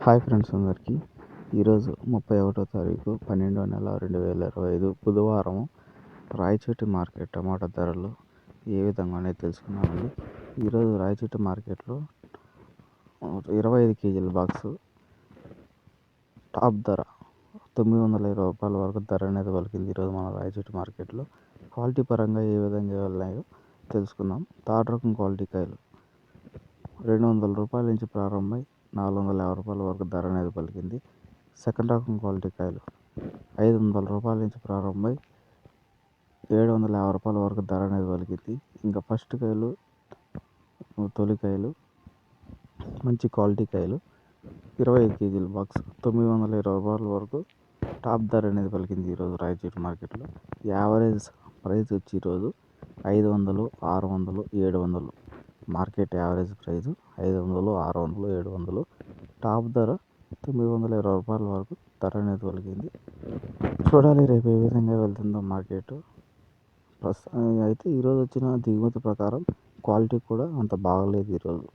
Hi friends అందరికీ. ఈరోజు 31వ తారీఖు 12వ నెల 2025 బుధవారం రాయచోటి మార్కెట్ టమాటా ధరలు ఏ విధంగా అనేది తెలుసుకున్నామండి. ఈరోజు రాయచోటి మార్కెట్లో 25 కేజీల బాక్సు టాప్ ధర 920 రూపాయల వరకు ధర అనేది పలికింది. ఈరోజు మన రాయచోటి మార్కెట్లో క్వాలిటీ పరంగా ఏ విధంగా వెళ్ళాయో తెలుసుకుందాం. థర్డ్ రకం క్వాలిటీ కాయలు 200 రూపాయల నుంచి ప్రారంభమై 450 రూపాయల వరకు ధర అనేది పలికింది. సెకండ్ రకం క్వాలిటీ కాయలు 500 రూపాయల నుంచి ప్రారంభమై 750 రూపాయల వరకు ధర అనేది పలికింది. ఇంకా ఫస్ట్ కాయలు, తొలికాయలు, మంచి క్వాలిటీ కాయలు 25 కేజీల బాక్స్ 920 రూపాయల వరకు టాప్ ధర అనేది పలికింది. ఈరోజు రాయచోటి మార్కెట్లో యావరేజ్ ప్రైస్ వచ్చి ఈరోజు 500, 600, 700 మార్కెట్ యావరేజ్ ప్రైస్ 500, 600, 700. టాప్ ధర 920 రూపాయల వరకు ధర అనేది పలికింది. చూడాలి రేపు ఏ విధంగా వెళ్తుందో మార్కెట్. అయితే ఈరోజు వచ్చిన దిగుమతి ప్రకారం క్వాలిటీ కూడా అంత బాగలేదు ఈరోజు.